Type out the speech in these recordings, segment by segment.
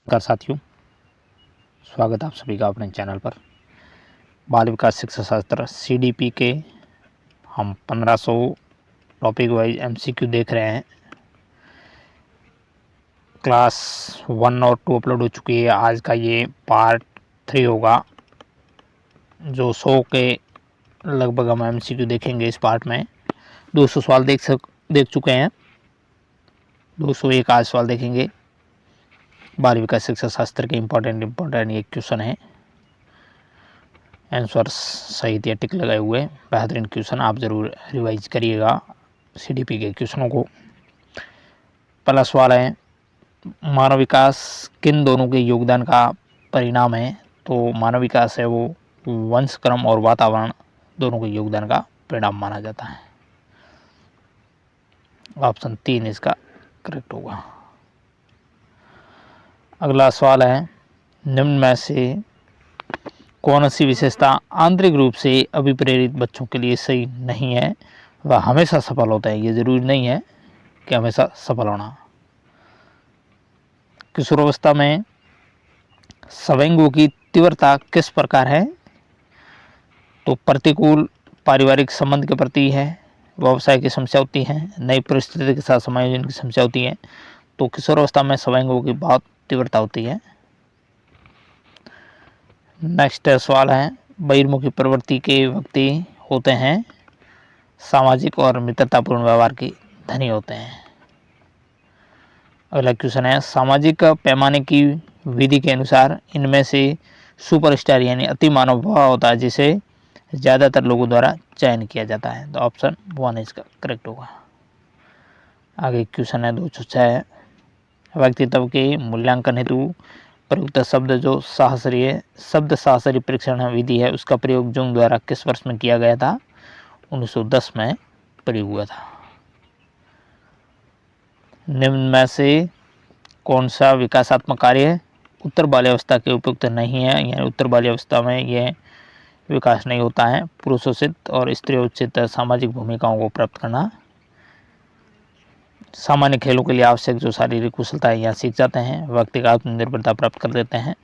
नमस्कार साथियों, स्वागत आप सभी का अपने चैनल पर। बाल विकास शिक्षा शास्त्र CDP के हम 1500 टॉपिक वाइज MCQ देख रहे हैं। क्लास 1 और 2 अपलोड हो चुकी है। आज का ये पार्ट 3 होगा, जो 100 के लगभग हम MCQ देखेंगे। इस पार्ट में 200 सवाल देख चुके हैं, 201 आज सवाल देखेंगे। बाल विकास शिक्षा शास्त्र के इम्पोर्टेंट ये क्वेश्चन है, आंसर सही या टिक लगाए हुए बेहतरीन क्वेश्चन आप ज़रूर रिवाइज करिएगा CDP के क्वेश्चनों को। पहला सवाल है, मानव विकास किन दोनों के योगदान का परिणाम है? तो मानव विकास है वो वंशक्रम और वातावरण दोनों के योगदान का परिणाम माना जाता है। ऑप्शन 3 इसका करेक्ट होगा। अगला सवाल है, निम्न में से कौन सी विशेषता आंतरिक रूप से अभिप्रेरित बच्चों के लिए सही नहीं है? वह हमेशा सफल होता है। ये जरूरी नहीं है कि हमेशा सफल होना। किशोरावस्था में संवेगों की तीव्रता किस प्रकार है? तो प्रतिकूल पारिवारिक संबंध के प्रति है, व्यवसाय की समस्या होती है, नई परिस्थिति के साथ समायोजन की समस्या होती है। तो किशोरावस्था में संवेगों की बहुत तीव्रता होती है। नेक्स्ट सवाल है, बहिर्मुखी प्रवृत्ति के व्यक्ति होते हैं, सामाजिक और मित्रतापूर्ण व्यवहार के धनी होते हैं। अगला क्वेश्चन है, सामाजिक पैमाने की विधि के अनुसार इनमें से सुपरस्टार यानी अति मानव वह होता है जिसे ज़्यादातर लोगों द्वारा चयन किया जाता है। तो ऑप्शन 1 इसका करेक्ट होगा। आगे क्वेश्चन है 206, व्यक्तित्व के मूल्यांकन हेतु प्रयुक्त शब्द जो शास्त्रीय परीक्षण विधि है, उसका प्रयोग जुंग द्वारा किस वर्ष में किया गया था? 1910 में प्रयोग हुआ था। निम्न में से कौन सा विकासात्मक कार्य उत्तर बाल्यावस्था के उपयुक्त नहीं है? यानी उत्तर बाल्यावस्था में यह विकास नहीं होता है। पुरुषोचित और स्त्रीयोचित सामाजिक भूमिकाओं को प्राप्त करना, सामान्य खेलों के लिए आवश्यक जो शारीरिक कुशलता है यहाँ सीख जाते हैं, व्यक्ति का आत्मनिर्भरता प्राप्त कर देते हैं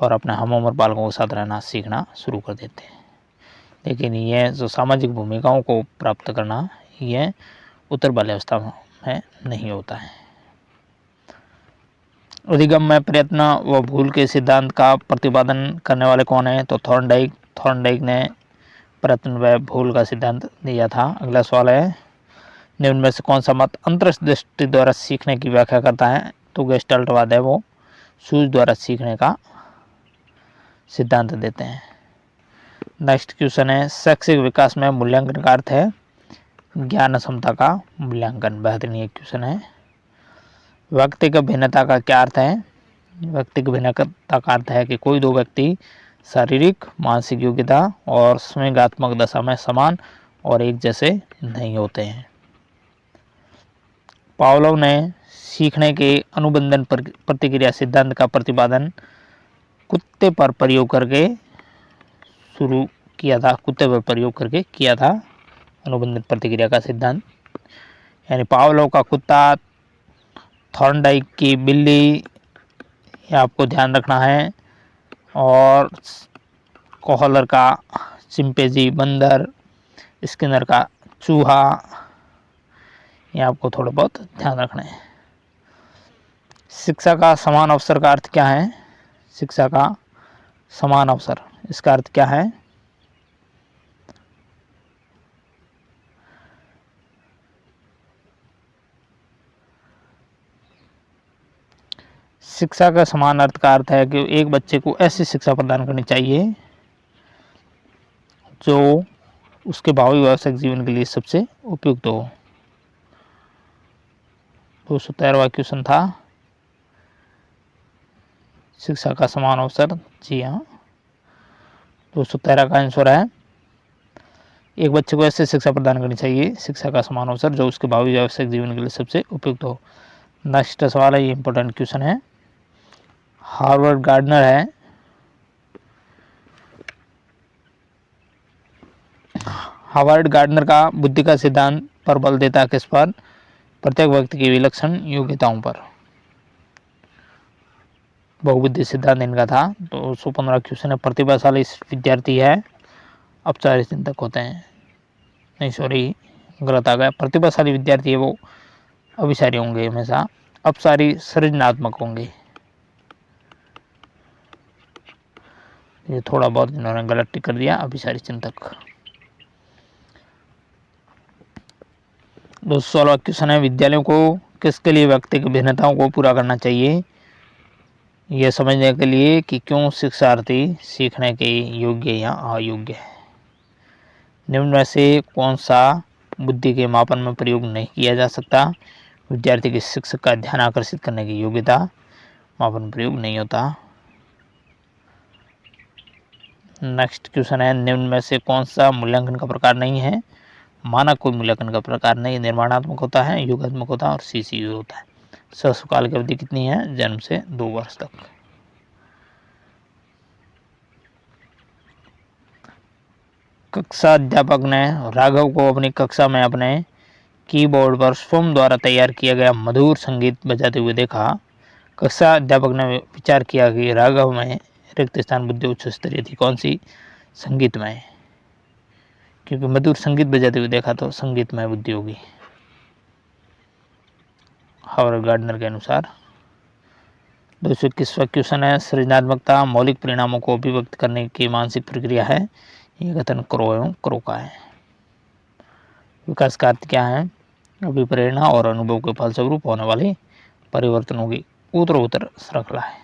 और अपने हम उम्र बालकों के साथ रहना सीखना शुरू कर देते हैं। लेकिन यह जो सामाजिक भूमिकाओं को प्राप्त करना, यह उत्तर बाल्यावस्था में नहीं होता है। अधिगम में प्रयत्न व भूल के सिद्धांत का प्रतिपादन करने वाले कौन है? तो थॉर्नडाइक ने प्रयत्न व भूल का सिद्धांत दिया था। अगला सवाल है, निम्न में से कौन सा मत अंतर्दृष्टि द्वारा सीखने की व्याख्या करता है? तो गेस्टाल्टवाद है वो सूझ द्वारा सीखने का सिद्धांत देते हैं। नेक्स्ट क्वेश्चन है, शैक्षिक विकास में मूल्यांकन का अर्थ है ज्ञान क्षमता का मूल्यांकन। बेहतरीन ये क्वेश्चन है। व्यक्तिगत भिन्नता का क्या अर्थ है? व्यक्तिगत भिन्नता का अर्थ है कि कोई दो व्यक्ति शारीरिक मानसिक योग्यता और संवेगात्मक दशा में समान और एक जैसे नहीं होते हैं। पावलोव ने सीखने के अनुबंधन प्रतिक्रिया सिद्धांत का प्रतिपादन कुत्ते पर प्रयोग करके शुरू किया था। कुत्ते पर प्रयोग करके किया था अनुबंधन प्रतिक्रिया का सिद्धांत। यानी पावलोव का कुत्ता, थॉर्नडाइक की बिल्ली, ये आपको ध्यान रखना है, और कोहलर का चिंपैंजी बंदर, स्किनर का चूहा, ये आपको थोड़ा बहुत ध्यान रखना है। शिक्षा का समान अवसर का अर्थ क्या है? शिक्षा का समान अवसर, इसका अर्थ क्या है? शिक्षा का समान अर्थ का अर्थ है कि एक बच्चे को ऐसी शिक्षा प्रदान करनी चाहिए जो उसके भावी व्यावसायिक जीवन के लिए सबसे उपयुक्त हो। 213वां क्वेश्चन था, शिक्षा का समान अवसर। जी हाँ, 213 का आंसर है, एक बच्चे को ऐसे शिक्षा प्रदान करनी चाहिए, शिक्षा का समान अवसर जो उसके भावी व्यावसायिक जीवन के लिए सबसे उपयुक्त हो। नेक्स्ट सवाल है, ये इंपॉर्टेंट क्वेश्चन है। हार्वर्ड गार्डनर है, हार्वर्ड गार्डनर का बुद्धि का सिद्धांत पर बल देता है किस पर? प्रत्येक व्यक्ति की विलक्षण योग्यताओं पर। बहुबुद्धि सिद्धांत इनका था। तो 115 क्वेश्चन है। प्रतिभाशाली विद्यार्थी है, औपचारिक चिंतक होते हैं। नहीं सॉरी, गलत आ गया। प्रतिभाशाली विद्यार्थी है वो अभिसारी होंगे हमेशा, अपसारी सृजनात्मक होंगे। ये थोड़ा बहुत इन्होंने गलत टिक कर दिया, अभिसारी चिंतक। 216 क्वेश्चन है। विद्यालयों को किसके लिए व्यक्तिगत भिन्नताओं को पूरा करना चाहिए? यह समझने के लिए कि क्यों शिक्षार्थी सीखने के योग्य या अयोग्य है। निम्न में से कौन सा बुद्धि के मापन में प्रयोग नहीं किया जा सकता? विद्यार्थी के शिक्षक का ध्यान आकर्षित करने की योग्यता मापन प्रयोग नहीं होता। नेक्स्ट क्वेश्चन है। निम्न में से कौन सा मूल्यांकन का प्रकार नहीं है? मानक कोई मूल्यांकन का प्रकार नहीं, निर्माणात्मक होता है, योगात्मक होता है और सीसीयू होता है। सस्वकाल की अवधि कितनी है? जन्म से 2 वर्ष तक। कक्षा अध्यापक ने राघव को अपनी कक्षा में अपने कीबोर्ड पर स्वयं द्वारा तैयार किया गया मधुर संगीत बजाते हुए देखा। कक्षा अध्यापक ने विचार किया कि राघव में रिक्त स्थान बुद्धि उच्च स्तरीय थी। कौन सी? संगीतमय, क्योंकि मधुर संगीत बजाते हुए देखा तो संगीतमय बुद्धि होगी हावर्ड गार्डनर के अनुसार। 221वां क्वेश्चन है। सृजनात्मकता मौलिक परिणामों को अभिव्यक्त करने की मानसिक प्रक्रिया है। ये कथन क्रो एवं क्रो का है। विकास का अर्थ क्या है? अभिप्रेरणा और अनुभव के फलस्वरूप होने वाले परिवर्तनों की उत्तरोत्तर श्रृंखला है।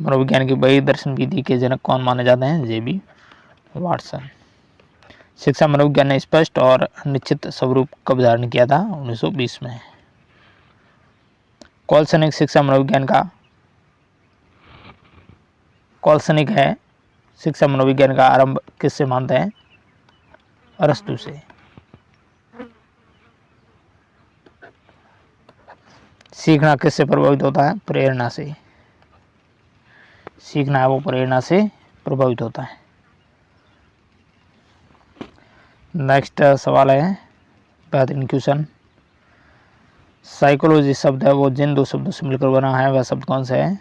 मनोविज्ञान की बही दर्शन विधि के जनक कौन माने जाते हैं? जेबी वाटसन। शिक्षा मनोविज्ञान ने स्पष्ट और निश्चित स्वरूप कब धारण किया था? 1920 में। कौलसनिक शिक्षा मनोविज्ञान का कौलसनिक है शिक्षा मनोविज्ञान का आरंभ किससे मानते हैं? अरस्तु से। सीखना किससे प्रभावित होता है? प्रेरणा से। सीखना है वो प्रेरणा से प्रभावित होता है। नेक्स्ट सवाल है, बेहतरीन क्वेश्चन। साइकोलॉजी शब्द है वो जिन 2 शब्दों से मिलकर बना है वह शब्द कौन सा है?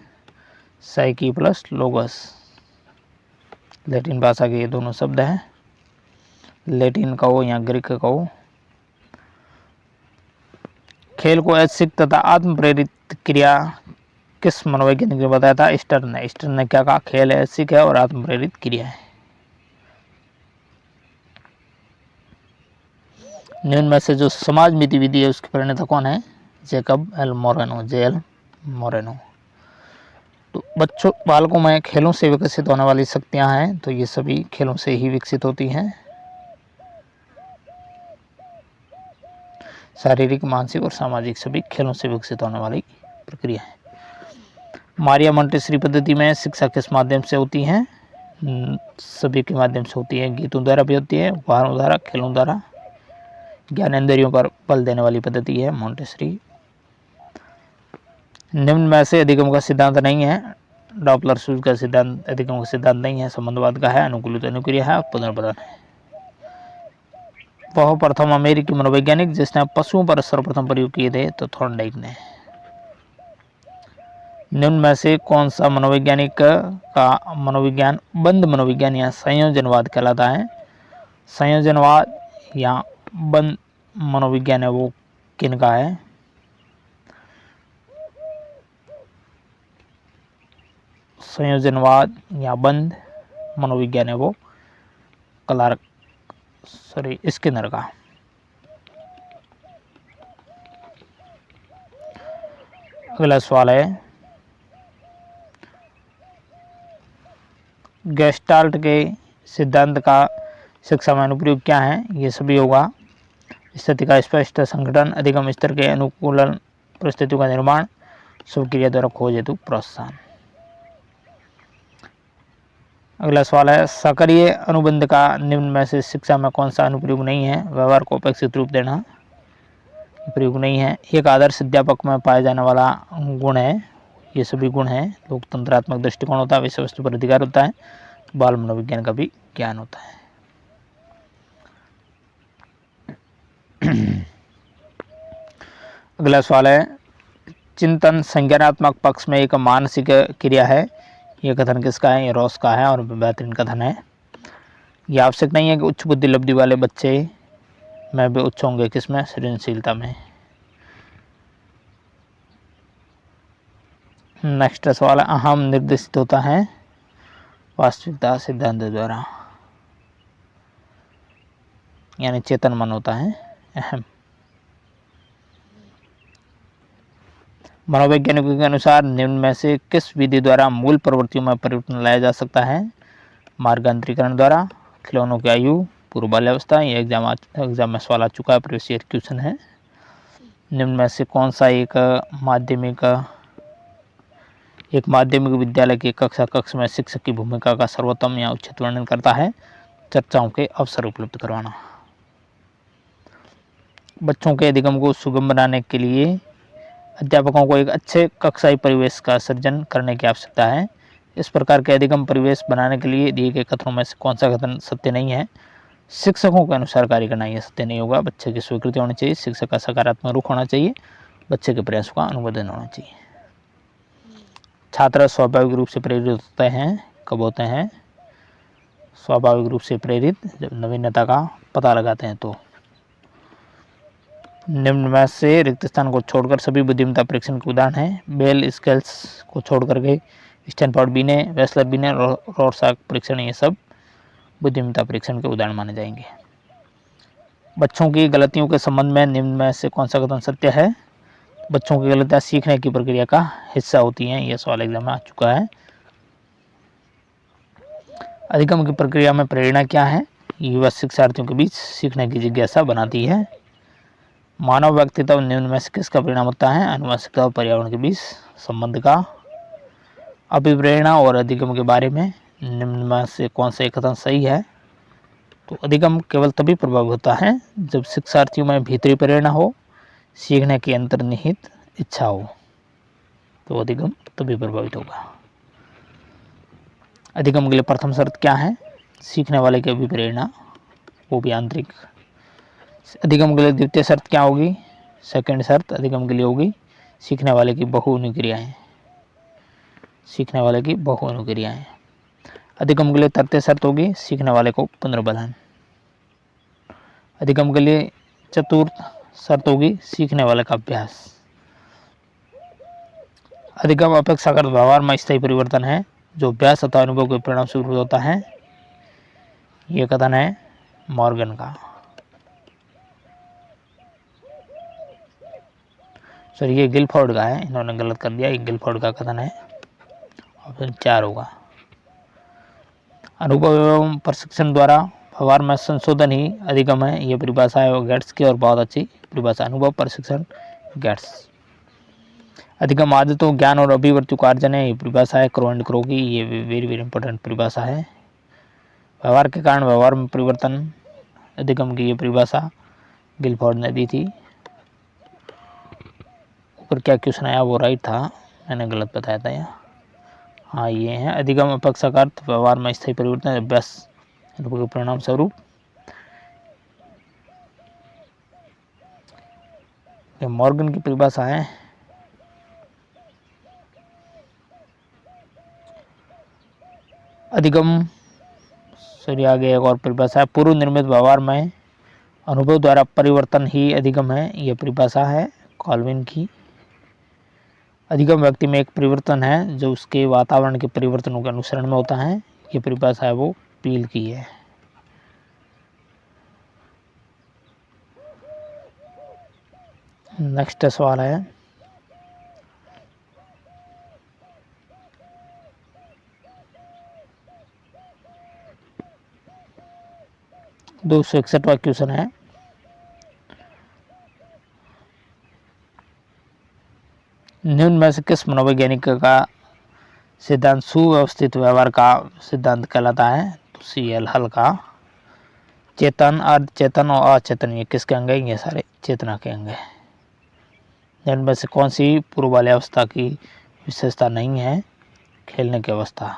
Psyche plus लोगस। लैटिन भाषा के ये दोनों शब्द हैं। लैटिन कहो या ग्रीक कहो। खेल को ऐच्छिक तथा आत्म प्रेरित क्रिया किस मनोवैज्ञानिक ने बताया था? स्टर्न ने। स्टर्न ने क्या कहा? खेल ऐच्छिक है और आत्म प्रेरित क्रिया है। निम्न में से जो समाज नीति विधि है उसके प्रणेता कौन है? Jacob L Moreno. JL Moreno. तो बच्चों बालकों में खेलों से विकसित होने वाली शक्तियां हैं, तो ये सभी खेलों से ही विकसित होती हैं। शारीरिक, मानसिक और सामाजिक सभी खेलों से विकसित होने वाली प्रक्रिया है। मारिया मोंटेसरी पद्धति में शिक्षा किस माध्यम से होती है? सभी के माध्यम से होती है। गीतों द्वारा भी होती है, उपहारों द्वारा, खेलों द्वारा। ज्ञानेंद्रियों पर बल देने वाली पद्धति है मोंटेसरी। निम्न में से अधिगम का सिद्धांत नहीं है। डॉपलर सूज का सिद्धांत अधिगम का सिद्धांत नहीं है, संबंधवाद का है, अनुकूलित अनुक्रिया है, पुनर्बलन है। वह प्रथम अमेरिकी मनोवैज्ञानिक जिसने पशुओं पर सर्वप्रथम प्रयोग किए थे, तो थॉर्नडाइक ने। निम्न में से कौन सा मनोवैज्ञानिक का मनोविज्ञान बंद मनोविज्ञान या संयोजनवाद कहलाता है? संयोजनवाद या बंद मनोविज्ञान है वो किनका है? संयोजनवाद या बंद मनोविज्ञान है वो स्किनर का। अगला सवाल है, गेस्टाल्ट के सिद्धांत का शिक्षा में अनुप्रयोग क्या है? ये सभी होगा। स्थिति का स्पष्ट संगठन, अधिगम स्तर के अनुकूलन, परिस्थितियों का निर्माण, सब क्रिया द्वारा खोज हेतु प्रोत्साहन। अगला सवाल है, सक्रिय अनुबंध का निम्न में से शिक्षा में कौन सा अनुप्रयोग नहीं है? व्यवहार को अपेक्षित रूप देना प्रयोग नहीं है। एक आदर्श अध्यापक में पाया जाने वाला गुण है, ये सभी गुण हैं। लोकतंत्रात्मक दृष्टिकोण होता है, विषय वस्तु पर अधिकार होता है, बाल मनोविज्ञान का भी ज्ञान होता है। अगला सवाल है, चिंतन संज्ञानात्मक पक्ष में एक मानसिक क्रिया है। यह कथन किसका है? ये रॉस का है और बेहतरीन कथन है। यह आवश्यक नहीं है कि उच्च बुद्धि लब्धि वाले बच्चे में भी उच्च होंगे, किसमें? सृजनशीलता में। नेक्स्ट सवाल है, अहम निर्देशित होता है वास्तविकता सिद्धांत द्वारा, यानी चेतन मन होता है अहम। मनोवैज्ञानिकों के अनुसार निम्न में से किस विधि द्वारा मूल प्रवृत्तियों में परिवर्तन लाया जा सकता है? मार्गांतरीकरण द्वारा, खिलौनों की आयु, पूर्व बाल्यावस्था। ये एग्जाम में सवाल आ चुका है, प्रीवियस ईयर क्वेश्चन है। निम्न में से कौन सा एक माध्यमिक विद्यालय की कक्ष में शिक्षक की भूमिका का सर्वोत्तम या उचित वर्णन करता है? चर्चाओं के अवसर उपलब्ध करवाना। बच्चों के अधिगम को सुगम बनाने के लिए अध्यापकों को एक अच्छे कक्षाई परिवेश का सृजन करने की आवश्यकता है। इस प्रकार के अधिगम परिवेश बनाने के लिए दिए गए कथनों में से कौन सा कथन सत्य नहीं है? शिक्षकों के अनुसार कार्य करना, यह सत्य नहीं होगा। बच्चे की स्वीकृति होनी चाहिए, शिक्षक का सकारात्मक रुख होना चाहिए, बच्चे के प्रयासों का अनुमोदन होना चाहिए। छात्र स्वाभाविक रूप से प्रेरित होते हैं, कब होते हैं? स्वाभाविक रूप से प्रेरित जब नवीनता का पता लगाते हैं तो। निम्न में से रिक्त स्थान को छोड़कर सभी बुद्धिमत्ता परीक्षण के उदाहरण हैं। बेल स्केल्स को छोड़कर के स्टैनफोर्ड बीने, वेस्लर बीने, रॉर्सचाक परीक्षण, ये सब बुद्धिमत्ता परीक्षण के उदाहरण माने जाएंगे। बच्चों की गलतियों के संबंध में निम्न में से कौन सा कथन सत्य है? बच्चों की गलतियां सीखने की प्रक्रिया का हिस्सा होती हैं, यह सवाल एग्जाम में आ चुका है। अधिगम की प्रक्रिया में प्रेरणा क्या है? युवा शिक्षार्थियों के बीच सीखने की जिज्ञासा बनाती है। मानव व्यक्तित्व निम्न में से किसका परिणाम होता है? आनुवंशिकता और पर्यावरण के बीच संबंध का। अभिप्रेरणा और अधिगम के बारे में निम्न में से कौन सा कथन सही है? तो अधिगम केवल तभी प्रभावित होता है जब शिक्षार्थियों में भीतरी प्रेरणा हो, सीखने की अंतर्निहित इच्छा हो, तो अधिगम तभी प्रभावित होगा। अधिगम के लिए प्रथम शर्त क्या है? सीखने वाले की अभिप्रेरणा, वो भी आंतरिक। अधिगम के लिए द्वितीय शर्त क्या होगी? सेकंड शर्त अधिगम के लिए होगी सीखने वाले की बहुअनुक्रियाएं, सीखने वाले की बहुअनुक्रियाएं। अधिगम के लिए तृतीय शर्त होगी सीखने वाले को पुनर्बलन। अधिगम के लिए चतुर्थ शर्त होगी सीखने वाले का अभ्यास। अधिगम अपेक्षाकृत व्यवहार में स्थायी परिवर्तन है जो अभ्यास तथा अनुभव के परिणाम स्वरूप होता है, यह कथन है मॉर्गन का। सर ये गिलफोर्ड का है, इन्होंने गलत कर दिया, ये गिलफोर्ड का कथन है, ऑप्शन 4 होगा। अनुभव एवं प्रशिक्षण द्वारा व्यवहार में संशोधन ही अधिगम है, ये परिभाषा है गेट्स की और बहुत अच्छी परिभाषा। अनुभव, प्रशिक्षण, गेट्स। अधिगम आदतों, ज्ञान और अभिवृत्ति का अर्जन है, ये परिभाषा है क्रो एंड क्रो की, ये वेरी वेरी इंपॉर्टेंट परिभाषा है। व्यवहार के कारण व्यवहार में परिवर्तन, अधिगम की ये परिभाषा गिलफोर्ड ने दी थी। ऊपर क्या क्वेश्चन आया वो राइट था, मैंने गलत बताया था यहाँ। हाँ ये है अधिगम अपेक्षाकृत व्यवहार में स्थायी परिवर्तन अभ्यास अनुभव के परिणाम स्वरूप। मॉर्गन की परिभाषा है। अधिगम सॉरी आगे एक और परिभाषा है, पूर्व निर्मित व्यवहार में अनुभव द्वारा परिवर्तन ही अधिगम है, यह परिभाषा है कॉल्विन की। अधिगम व्यक्ति में एक परिवर्तन है जो उसके वातावरण के परिवर्तनों के अनुसरण में होता है, ये परिभाषा है वो पील की है। नेक्स्ट सवाल है, दो सौ 61वां क्वेश्चन है, निम्न में से किस मनोवैज्ञानिक का सिद्धांत सुव्यवस्थित व्यवहार का सिद्धांत कहलाता है? तो CL हल का। चेतन, अर्धचेतन और अचेतन, ये किसके अंग हैं? ये सारे चेतना के अंग हैं। निम्न में से कौन सी पूर्व बाल्यावस्था की विशेषता नहीं है? खेलने की अवस्था।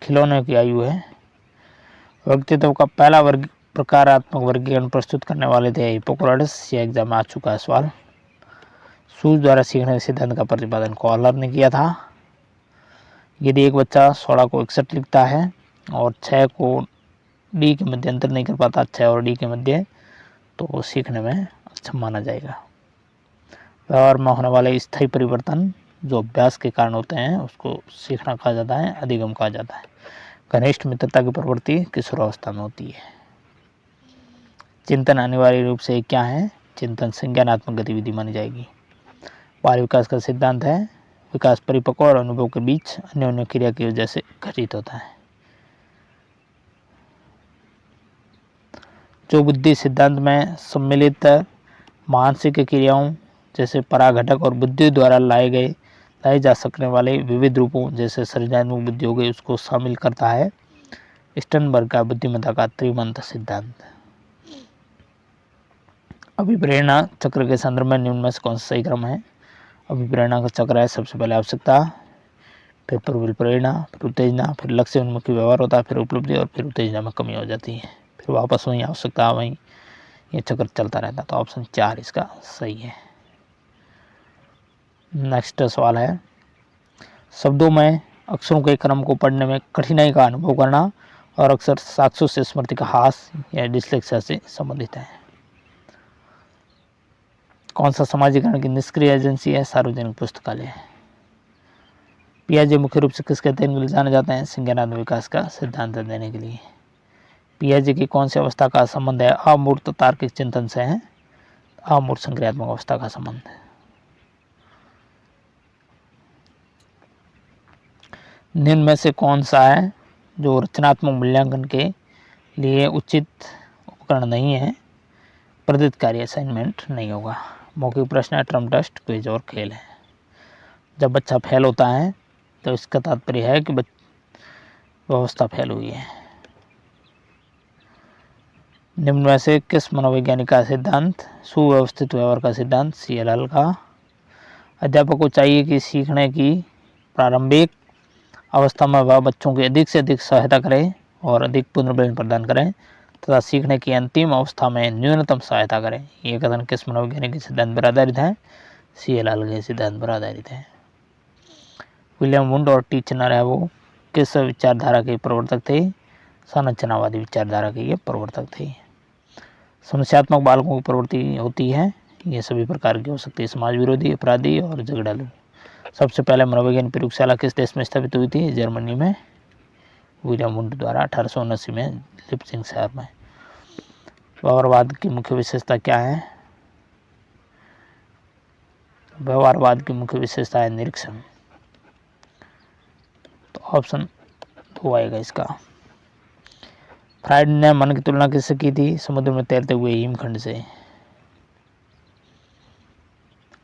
खिलौने की आयु है। व्यक्तित्व का पहला वर्ग प्रकारात्मक वर्गीकरण प्रस्तुत करने वाले थे हिप्पोक्रेटस। यह एग्जाम में आ चुका है सवाल। सूज द्वारा सीखने के सिद्धांत का प्रतिपादन कॉलर ने किया था। यदि एक बच्चा 16 को 61 लिखता है और 6 को डी के मध्य अंतर नहीं कर पाता, 6 और डी के मध्य, तो वो सीखने में अक्षम माना जाएगा। व्यवहार में होने वाले स्थायी परिवर्तन जो अभ्यास के कारण होते हैं उसको सीखना कहा जाता है, अधिगम कहा जाता है। घनिष्ठ मित्रता की प्रवृत्ति किशोरावस्था में होती है। चिंतन अनिवार्य रूप से क्या है? चिंतन संज्ञानात्मक गतिविधि मानी जाएगी। बाल विकास का सिद्धांत है विकास परिपक्व और अनुभव के बीच अन्योन्य क्रिया की वजह से घटित होता है। जो बुद्धि सिद्धांत में सम्मिलित मानसिक क्रियाओं जैसे पराघटक और बुद्धि द्वारा लाए जा सकने वाले विविध रूपों जैसे सृजनात्मक बुद्धि हो गई, उसको शामिल करता है। स्टर्नबर्ग का बुद्धिमत्ता का त्रिमंत सिद्धांत। अभिप्रेरणा चक्र के संदर्भ में निम्न में से कौन सा सही क्रम है? अभिप्रेरणा का चक्र है सबसे पहले आवश्यकता, फिर प्रबल प्रेरणा, फिर उत्तेजना, फिर लक्ष्य उन्मुखी व्यवहार होता है, फिर उपलब्धि और फिर उत्तेजना में कमी हो जाती है, फिर वापस वहीं आवश्यकता, वहीं ये चक्र चलता रहता। तो ऑप्शन 4 इसका सही है। नेक्स्ट सवाल है शब्दों में अक्षरों के क्रम को पढ़ने में कठिनाई का अनुभव करना और अक्सर साक्षु से स्मृति का हास या डिस्लेक्सिया से संबंधित है। कौन सा समाजीकरण की निष्क्रिय एजेंसी है? सार्वजनिक पुस्तकालय। पियाजे मुख्य रूप से किसके अध्ययन के लिए जाने जाते हैं? संज्ञानात्मक विकास का सिद्धांत देने के लिए। पियाजे की कौन सी अवस्था का संबंध है अमूर्त तार्किक चिंतन से? है अमूर्त संक्रियात्मक अवस्था का संबंध है। निम्न में से कौन सा है जो रचनात्मक मूल्यांकन के लिए उचित उपकरण नहीं है? प्रदत्त कार्य असाइनमेंट नहीं होगा। मौखिक प्रश्न है, टर्म टेस्ट, क्विज और खेल है। जब बच्चा फेल होता है तो इसका तात्पर्य है कि व्यवस्था फेल हुई है। निम्न में से किस मनोवैज्ञानिक का सिद्धांत सुव्यवस्थित व्यवहार का सिद्धांत? CLL का। अध्यापक को चाहिए कि सीखने की प्रारंभिक अवस्था में वह बच्चों की अधिक से अधिक सहायता करें और अधिक पुनर्बलन प्रदान करें तथा सीखने की अंतिम अवस्था में न्यूनतम सहायता करें। ये कथन किस मनोवैज्ञानिक सिद्धांत पर आधारित है? CLL के सिद्धांत पर आधारित है। विलियम वुंड और टीचनर है वो किस विचारधारा के प्रवर्तक थे? संरचनावादी विचारधारा के ये प्रवर्तक थे। समस्यात्मक बालकों की प्रवृत्ति होती है, ये सभी प्रकार की हो सकती है, समाज विरोधी, अपराधी और झगड़ालू। सबसे पहले मनोविज्ञान प्रयोगशाला किस देश में स्थापित हुई थी? जर्मनी में, विलियम वुंड द्वारा 1879 में लिप्सिंग शहर में। व्यवहारवाद की मुख्य विशेषता क्या है? व्यवहारवाद की मुख्य विशेषता है निरीक्षण। तो ऑप्शन 2 आएगा इसका। फ्राइड ने मन की तुलना किससे की थी? समुद्र में तैरते हुए हिमखंड से।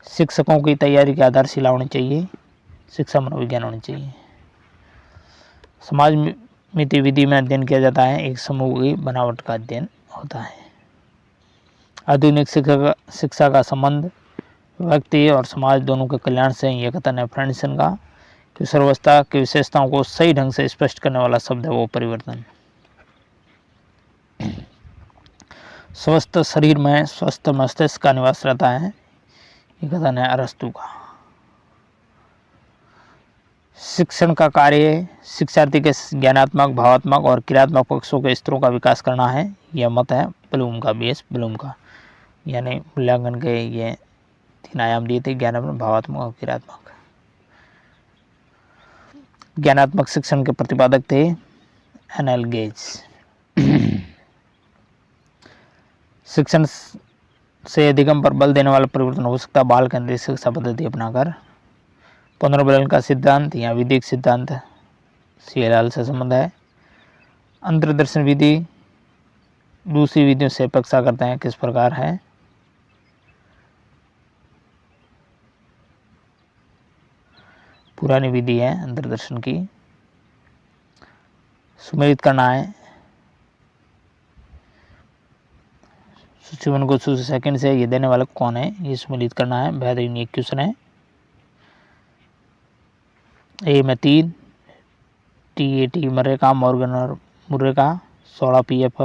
शिक्षकों की तैयारी की आधारशिला होनी चाहिए, शिक्षा मनोविज्ञान होनी चाहिए। समाज मिति विधि में अध्ययन किया जाता है, एक समूह की बनावट का अध्ययन होता है। आधुनिक शिक्षा का संबंध व्यक्ति और समाज दोनों के कल्याण से। यह कथन है फ्रांसिन का। किशोरावस्था की विशेषताओं को सही ढंग से स्पष्ट करने वाला शब्द है वो परिवर्तन। स्वस्थ शरीर में स्वस्थ मस्तिष्क का निवास रहता है, ये कथन है अरस्तु का। शिक्षण का कार्य शिक्षार्थी के ज्ञानात्मक, भावात्मक और क्रियात्मक पक्षों के स्तरों का विकास करना है, यह मत है ब्लूम का, BS ब्लूम का। यानी मूल्यांकन के ये 3 आयाम दिए थे, ज्ञानात्मक, भावात्मक और क्रियात्मक। ज्ञानात्मक शिक्षण के प्रतिपादक थे NL गेज। शिक्षण से अधिगम पर बल देने वाला परिवर्तन हो सकता है बाल केंद्रित शिक्षा पद्धति अपनाकर। पुनर्बलन का सिद्धांत या विधिक सिद्धांत CLL से संबंध है। अंतर्दर्शन विधि दूसरी विधियों से अपेक्षा करते हैं, किस प्रकार है? पुरानी विधि है अंतर्दर्शन की। सुमेलित करना है, सूची को सूची सेकंड से ये देने वाला कौन है? ये सुमेलित करना है, बेहतरीन ये क्वेश्चन है। A में 3, TAT मर्रे का, मॉर्गन और मुर्रे का, 16 PF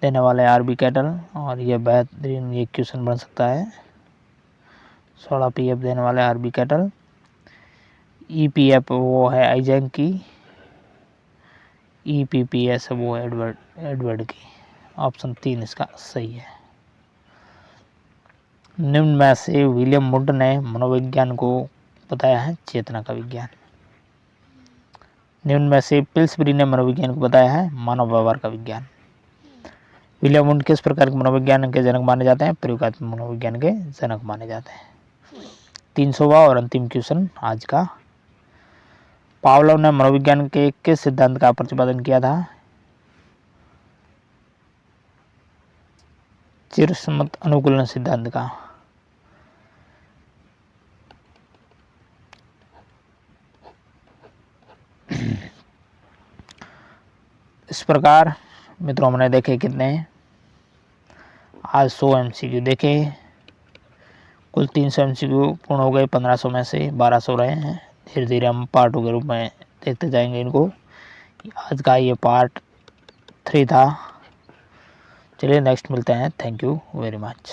देने वाले आरबी कैटल, और ये बेहतरीन ये क्वेश्चन बन सकता है। 16 पीएफ देने वाले आरबी कैटल। ईपीएफ वो है आइजैंक की, ईपीपीएस वो है एडवर्ड की। ऑप्शन 3 इसका सही है। निम्न में से विलियम वुड ने मनोविज्ञान को बताया है चेतना का विज्ञान। निम्न में से पिल्सबरी ने मनोविज्ञान को बताया है मानव व्यवहार का विज्ञान। विलियम वुड किस प्रकार के मनोविज्ञान के जनक माने जाते हैं? प्रयोगात्मक मनोविज्ञान के जनक माने जाते हैं। 300वां और अंतिम क्वेश्चन आज का। पावलोव ने मनोविज्ञान के किस सिद्धांत का प्रतिपादन किया था? चिरस्मृत अनुकूलन सिद्धांत का। इस प्रकार मित्रों हमने देखे कितने, आज 100 MCQ देखे। कुल 300 MCQ पूर्ण हो गए। 1500 में से 1200 रहे हैं। धीरे धीरे हम पार्टों के रूप में देखते जाएंगे इनको। आज का ये पार्ट 3 था। चलिए नेक्स्ट मिलते हैं। Thank you very much.